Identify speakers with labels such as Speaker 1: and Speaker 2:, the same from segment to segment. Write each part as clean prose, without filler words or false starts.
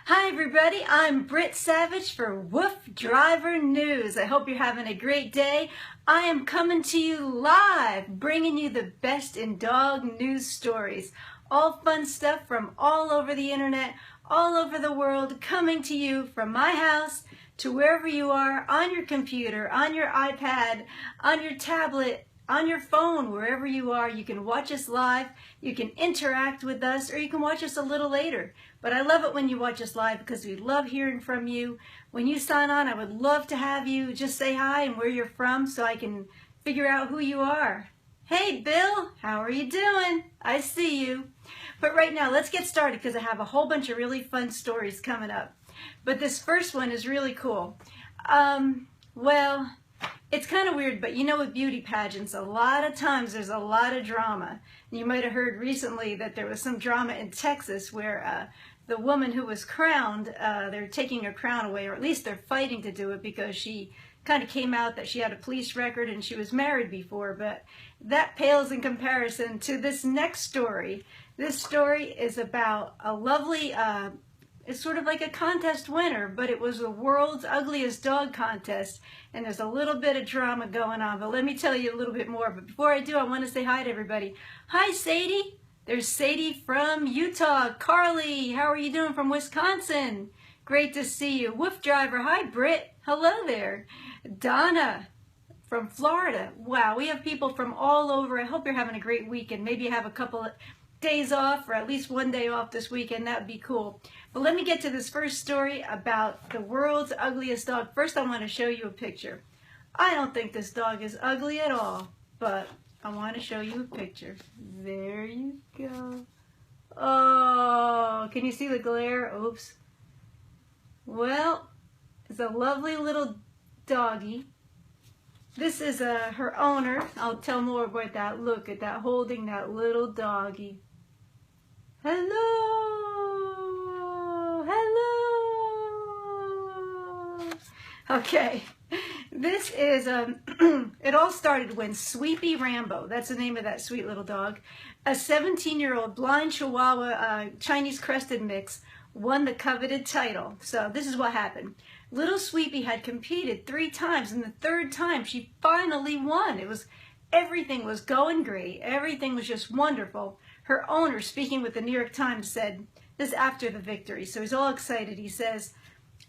Speaker 1: Hi everybody, I'm Britt Savage for WooFDriver News. I hope you're having a great day. I am coming to you live, bringing you the best in dog news stories. All fun stuff from all over the internet, all over the world, coming to you from my house to wherever you are, on your computer, on your iPad, on your tablet, on your phone, wherever you are. You can watch us live, you can interact with us, or you can watch us a little later. But I love it when you watch us live because we love hearing from you. When you sign on, I would love to have you just say hi and where you're from so I can figure out who you are. Hey Bill, how are you doing? I see you. But right now, let's get started because I have a whole bunch of really fun stories coming up. But this first one is really cool. Well, it's kind of weird, but you know, with beauty pageants, a lot of times there's a lot of drama. You might have heard recently that there was some drama in Texas where the woman who was crowned, they're taking her crown away, or at least they're fighting to do it because she kind of came out that she had a police record and she was married before. But that pales in comparison to this next story. This story is about a lovely, it's sort of like a contest winner, but it was the world's ugliest dog contest, and there's a little bit of drama going on, but let me tell you a little bit more. But before I do, I want to say hi to everybody. Hi, Sadie. There's Sadie from Utah. Carly, how are you doing from Wisconsin? Great to see you. WooFDriver, hi, Britt. Hello there. Donna from Florida. Wow, we have people from all over. I hope you're having a great weekend. Maybe you have a couple of days off or at least one day off this weekend. That would be cool. But let me get to this first story about the world's ugliest dog. First, I want to show you a picture. I don't think this dog is ugly at all, but I want to show you a picture. There you go. Oh, can you see the glare? Oops. Well, it's a lovely little doggy. This is her owner. I'll tell more about that. Look at that, holding that little doggy. Hello. Hello. Okay. This is, it all started when Sweepy Rambo, that's the name of that sweet little dog, a 17-year-old blind Chihuahua Chinese crested mix, won the coveted title. So this is what happened. Little Sweepy had competed 3 times, and the 3rd time she finally won. Everything was going great. Everything was just wonderful. Her owner, speaking with the New York Times, said this after the victory, so he's all excited. He says,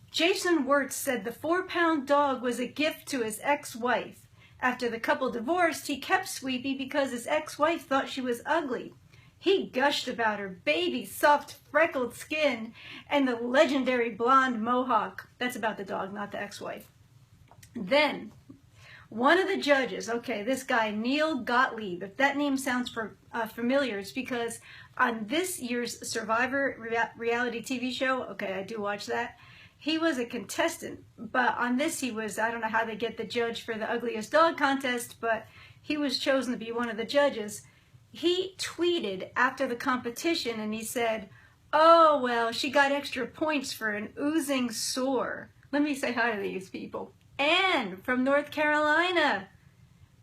Speaker 1: Jason Wirtz said the 4-pound dog was a gift to his ex-wife. After the couple divorced, he kept Sweepy because his ex-wife thought she was ugly. He gushed about her baby, soft, freckled skin and the legendary blonde mohawk. That's about the dog, not the ex-wife. Then, one of the judges, okay, this guy, Neil Gottlieb, if that name sounds familiar, it's because on this year's Survivor reality TV show, okay, I do watch that, he was a contestant, but on this he was, I don't know how they get the judge for the ugliest dog contest, but he was chosen to be one of the judges. He tweeted after the competition and he said, oh, well, she got extra points for an oozing sore. Let me say hi to these people. Anne from North Carolina.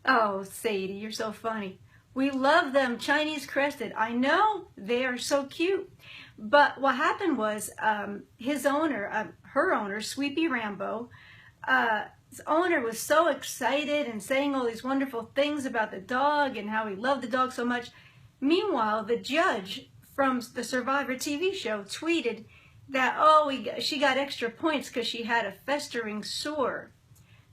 Speaker 1: Oh, Sadie, you're so funny. We love them, Chinese crested. I know, they are so cute. But what happened was his owner, her owner, Sweepy Rambo, his owner was so excited and saying all these wonderful things about the dog and how he loved the dog so much. Meanwhile, the judge from the Survivor TV show tweeted that, oh, she got extra points because she had a festering sore.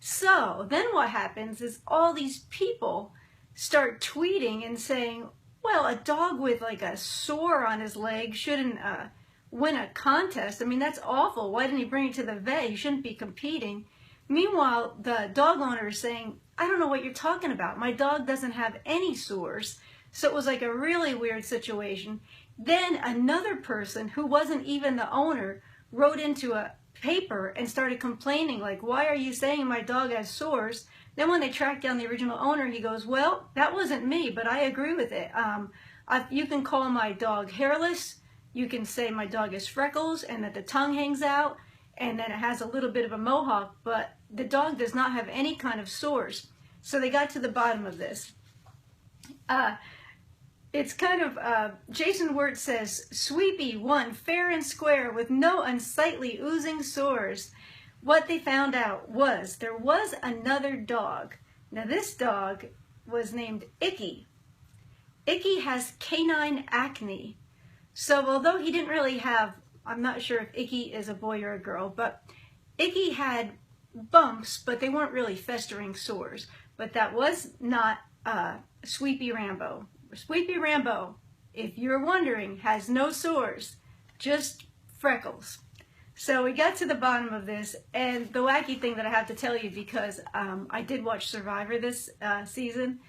Speaker 1: So then what happens is all these people start tweeting and saying, well, a dog with like a sore on his leg shouldn't win a contest. I mean, that's awful. Why didn't he bring it to the vet? He shouldn't be competing. Meanwhile, the dog owner is saying, I don't know what you're talking about. My dog doesn't have any sores. So it was like a really weird situation. Then another person who wasn't even the owner wrote into a paper and started complaining, like, why are you saying my dog has sores? Then when they tracked down the original owner, he goes, well, that wasn't me, but I agree with it. You can call my dog hairless. You can say my dog has freckles and that the tongue hangs out and then it has a little bit of a mohawk, but the dog does not have any kind of sores. So they got to the bottom of this. It's kind of, Jason Wirt says, Sweepy won fair and square with no unsightly oozing sores. What they found out was there was another dog. Now this dog was named Icky. Icky has canine acne. So although he didn't really have, I'm not sure if Icky is a boy or a girl, but Icky had bumps, but they weren't really festering sores. But that was not Sweepy Rambo. Sweepy Rambo, if you're wondering, has no sores, just freckles. So we got to the bottom of this, and the wacky thing that I have to tell you, because I did watch Survivor this season,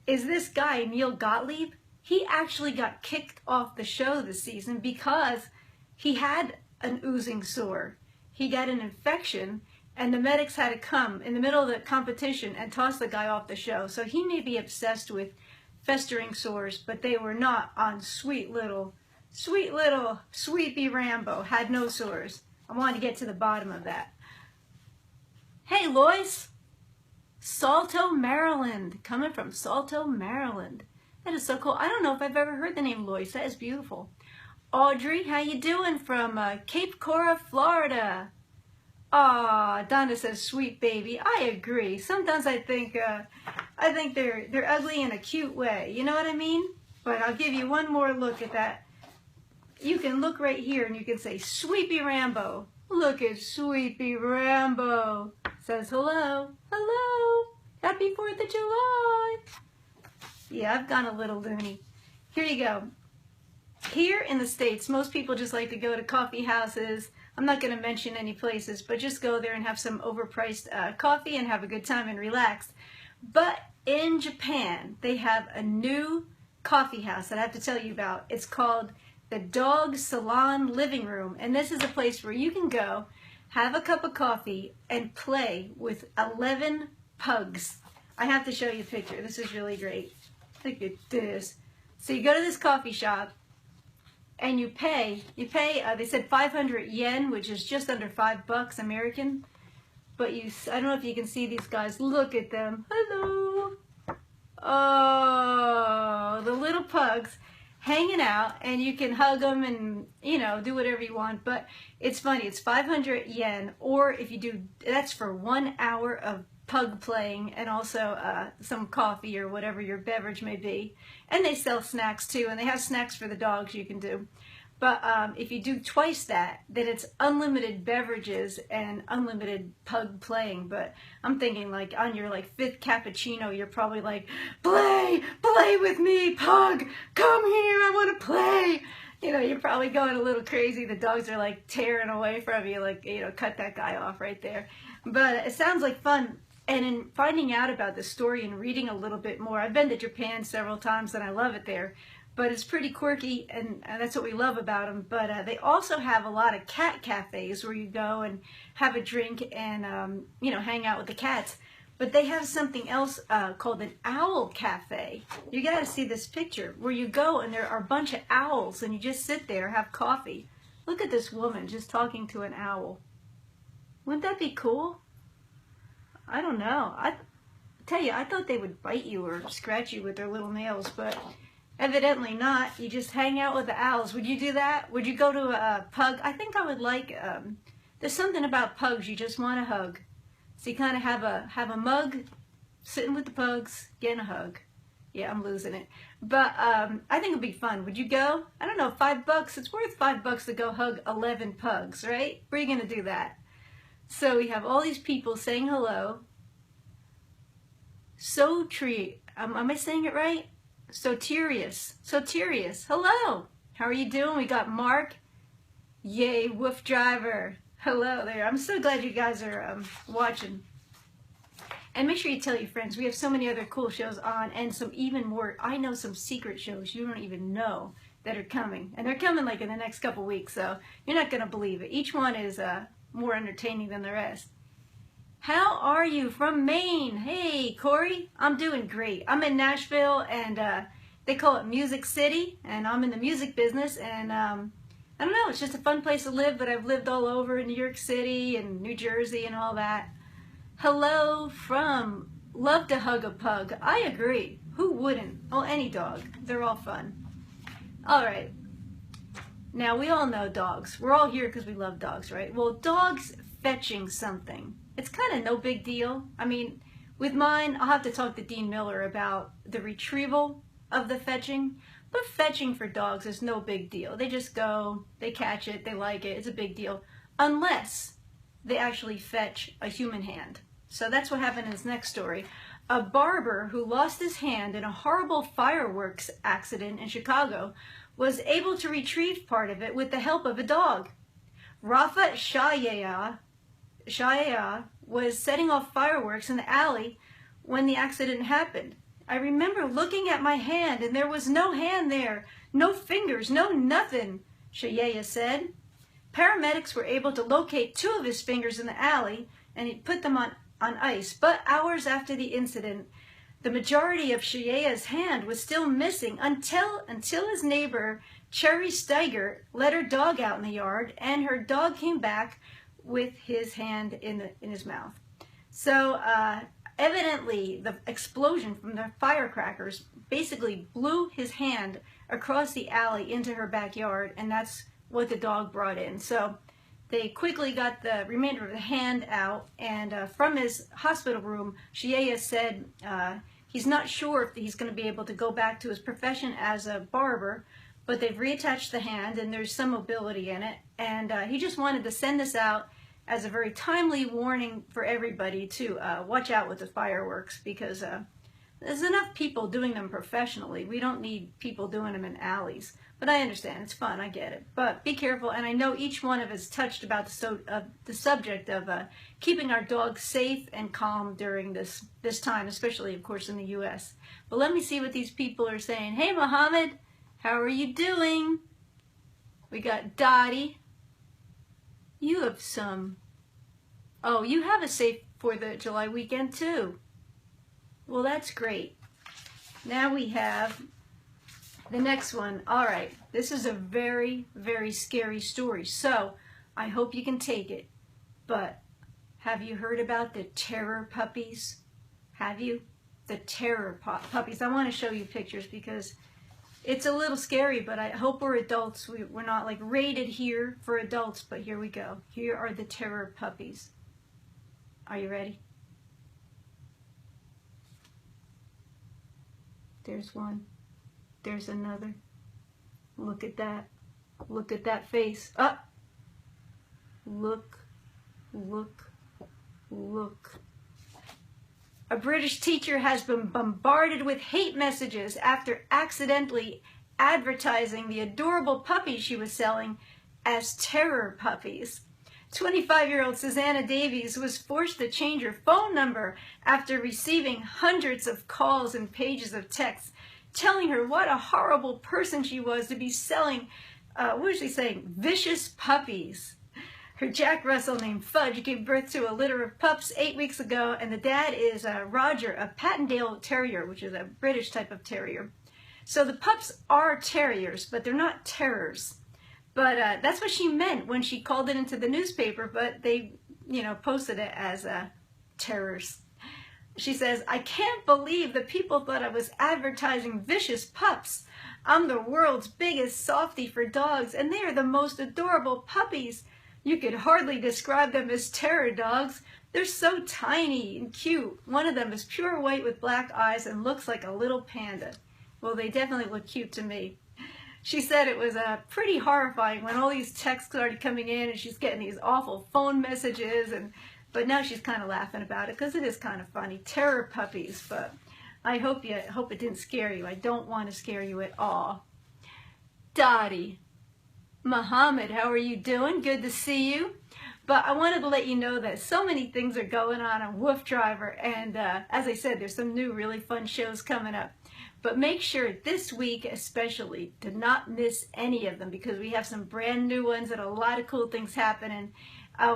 Speaker 1: is this guy, Neil Gottlieb, he actually got kicked off the show this season because he had an oozing sore. He got an infection, and the medics had to come in the middle of the competition and toss the guy off the show. So he may be obsessed with festering sores, but they were not on sweet little Sweepy Rambo. Had no sores. I wanted to get to the bottom of that. Hey, Lois. Salto, Maryland. Coming from Salto, Maryland. That is so cool. I don't know if I've ever heard the name Lois. That is beautiful. Audrey, how you doing from Cape Coral, Florida? Aw, Donna says, sweet baby. I agree. Sometimes I think they're ugly in a cute way. You know what I mean? But I'll give you one more look at that. You can look right here and you can say, Sweepy Rambo. Look at Sweepy Rambo. Says hello. Hello. Happy 4th of July. Yeah, I've gone a little loony. Here you go. Here in the States, most people just like to go to coffee houses. I'm not going to mention any places, but just go there and have some overpriced coffee and have a good time and relax. But in Japan, they have a new coffee house that I have to tell you about. It's called the Dog Salon Living Room, and this is a place where you can go, have a cup of coffee, and play with 11 pugs. I have to show you a picture. This is really great. Look at this. So you go to this coffee shop, and you pay, they said 500 yen, which is just under $5 American. But I don't know if you can see these guys. Look at them. Hello. Oh, the little pugs hanging out, and you can hug them and, you know, do whatever you want. But it's funny. It's 500 yen, or if you do, that's for 1 hour of pug playing and also some coffee or whatever your beverage may be. And they sell snacks too, and they have snacks for the dogs you can do. But if you do twice that, then it's unlimited beverages and unlimited pug playing. But I'm thinking like on your like 5th cappuccino, you're probably like, play with me, pug, come here, I want to play. You know, you're probably going a little crazy. The dogs are like tearing away from you, like, you know, cut that guy off right there. But it sounds like fun. And in finding out about the story and reading a little bit more, I've been to Japan several times and I love it there. But it's pretty quirky, and that's what we love about them. But they also have a lot of cat cafes where you go and have a drink and, you know, hang out with the cats. But they have something else called an owl cafe. You got to see this picture where you go and there are a bunch of owls and you just sit there, have coffee. Look at this woman just talking to an owl. Wouldn't that be cool? I don't know. I tell you, I thought they would bite you or scratch you with their little nails, but evidently not. You just hang out with the owls. Would you do that? Would you go to a pug? I think I would like, there's something about pugs you just want to hug. So you kind of have a mug, sitting with the pugs, getting a hug. Yeah, I'm losing it. But I think it'd be fun. Would you go? I don't know, $5. It's worth $5 to go hug 11 pugs, right? Where are you going to do that? So we have all these people saying hello. Am I saying it right? Soterius. Hello. How are you doing? We got Mark. Yay, WooFDriver. Hello there. I'm so glad you guys are watching. And make sure you tell your friends. We have so many other cool shows on, and some even more. I know some secret shows you don't even know that are coming. And they're coming like in the next couple weeks, so you're not going to believe it. Each one is more entertaining than the rest. How are you from Maine? Hey, Corey. I'm doing great. I'm in Nashville, and they call it Music City, and I'm in the music business, and I don't know, it's just a fun place to live, but I've lived all over in New York City and New Jersey and all that. Hello from, love to hug a pug. I agree. Who wouldn't? Oh, any dog. They're all fun. All right. Now, we all know dogs. We're all here because we love dogs, right? Well, dogs fetching something. It's kind of no big deal. I mean, with mine, I'll have to talk to Dean Miller about the retrieval of the fetching. But fetching for dogs is no big deal. They just go, they catch it, they like it. It's a big deal. Unless they actually fetch a human hand. So that's what happened in this next story. A barber who lost his hand in a horrible fireworks accident in Chicago was able to retrieve part of it with the help of a dog. Rafa Shayaya was setting off fireworks in the alley when the accident happened. I remember looking at my hand and there was no hand there, no fingers, no nothing, Shayaya said. Paramedics were able to locate 2 of his fingers in the alley and he put them on ice. But hours after the incident, the majority of Shayaya's hand was still missing until his neighbor, Cherry Steiger, let her dog out in the yard and her dog came back with his hand in his mouth. So evidently the explosion from the firecrackers basically blew his hand across the alley into her backyard, and that's what the dog brought in. So they quickly got the remainder of the hand out, and from his hospital room, Shayaya said he's not sure if he's going to be able to go back to his profession as a barber, but they've reattached the hand and there's some mobility in it, and he just wanted to send this out as a very timely warning for everybody to watch out with the fireworks, because there's enough people doing them professionally. We don't need people doing them in alleys. But I understand, it's fun, I get it. But be careful, and I know each one of us touched about the subject of keeping our dogs safe and calm during this time, especially, of course, in the U.S. But let me see what these people are saying. Hey, Mohammed, how are you doing? We got Dottie. You have some... Oh, you have a safe 4th of July weekend, too. Well, that's great. Now we have... the next one. All right, this is a very, very scary story, so I hope you can take it. But have you heard about the terror puppies? Have you? The terror puppies. I want to show you pictures because it's a little scary, but I hope we're adults. We're not like rated here for adults, but here we go. Here are the terror puppies. Are you ready? There's one. There's another. Look at that. Look at that face. Up. Look. Look. Look. A British teacher has been bombarded with hate messages after accidentally advertising the adorable puppies she was selling as terror puppies. 25-year-old Susanna Davies was forced to change her phone number after receiving hundreds of calls and pages of texts telling her what a horrible person she was to be selling, what was she saying, vicious puppies. Her Jack Russell named Fudge gave birth to a litter of pups 8 weeks ago, and the dad is Roger, a Pattendale Terrier, which is a British type of terrier. So the pups are terriers, but they're not terrors. But that's what she meant when she called it into the newspaper, but they, posted it as terrors. She says, I can't believe that people thought I was advertising vicious pups. I'm the world's biggest softie for dogs, and they are the most adorable puppies. You could hardly describe them as terror dogs. They're so tiny and cute. One of them is pure white with black eyes and looks like a little panda. Well, they definitely look cute to me. She said it was pretty horrifying when all these texts started coming in and she's getting these awful phone messages, but now she's kind of laughing about it because it is kind of funny. Terror puppies, but I hope it didn't scare you. I don't want to scare you at all. Dottie. Mohammed, how are you doing? Good to see you. But I wanted to let you know that so many things are going on WooFDriver, and as I said, there's some new really fun shows coming up. But make sure this week especially to not miss any of them, because we have some brand new ones and a lot of cool things happening.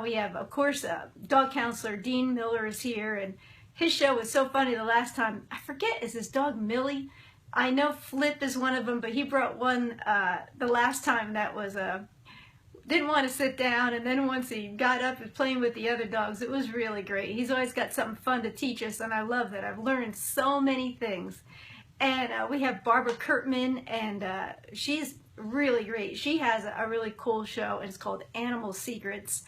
Speaker 1: We have, of course, dog counselor Dean Miller is here, and his show was so funny the last time. I forget, is his dog Millie? I know Flip is one of them, but he brought one the last time that was didn't want to sit down, and then once he got up and playing with the other dogs, it was really great. He's always got something fun to teach us, and I love that. I've learned so many things. And we have Barbara Kurtman, and she's really great. She has a really cool show, and it's called Animal Secrets.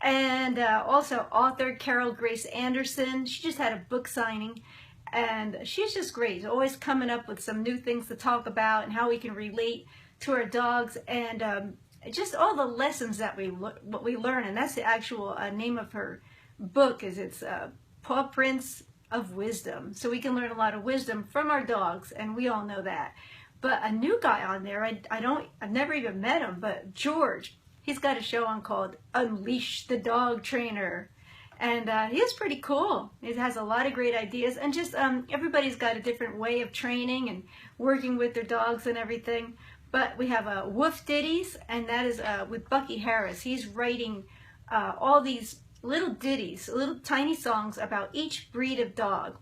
Speaker 1: And also author Carol Grace Anderson. She just had a book signing, and she's just great. Always coming up with some new things to talk about and how we can relate to our dogs, and just all the lessons that what we learn. And that's the actual name of her book. It's Paw Prints of Wisdom. So we can learn a lot of wisdom from our dogs, and we all know that. But a new guy on there, I've never even met him, but George. He's got a show on called Unleash the Dog Trainer. And he is pretty cool. It has a lot of great ideas. And just everybody's got a different way of training and working with their dogs and everything. But we have Woof Ditties, and that is with Bucky Harris. He's writing all these little ditties, little tiny songs about each breed of dog.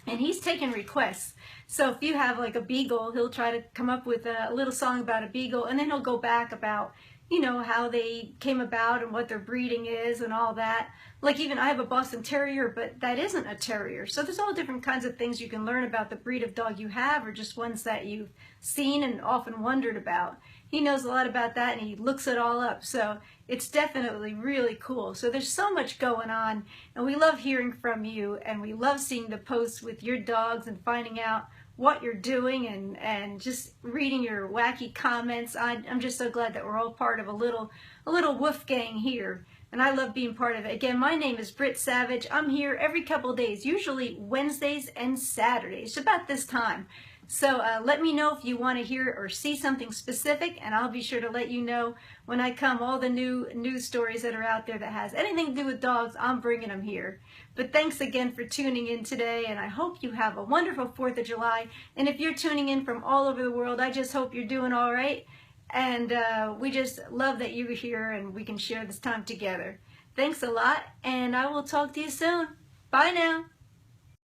Speaker 1: And he's taking requests. So if you have like a beagle, he'll try to come up with a little song about a beagle, and then he'll go back about, you know, how they came about and what their breeding is and all that. Like even I have a Boston Terrier, but that isn't a terrier. So there's all different kinds of things you can learn about the breed of dog you have, or just ones that you've seen and often wondered about. He knows a lot about that, and he looks it all up. So it's definitely really cool. So there's so much going on, and we love hearing from you, and we love seeing the posts with your dogs and finding out what you're doing, and just reading your wacky comments. I'm just so glad that we're all part of a little woof gang here, and I love being part of it. Again, my name is Britt Savage. I'm here every couple of days, usually Wednesdays and Saturdays, about this time. So let me know if you want to hear or see something specific, and I'll be sure to let you know when I come. All the new news stories that are out there that has anything to do with dogs, I'm bringing them here. But thanks again for tuning in today, and I hope you have a wonderful 4th of July. And if you're tuning in from all over the world, I just hope you're doing all right. And we just love that you're here and we can share this time together. Thanks a lot, and I will talk to you soon. Bye now.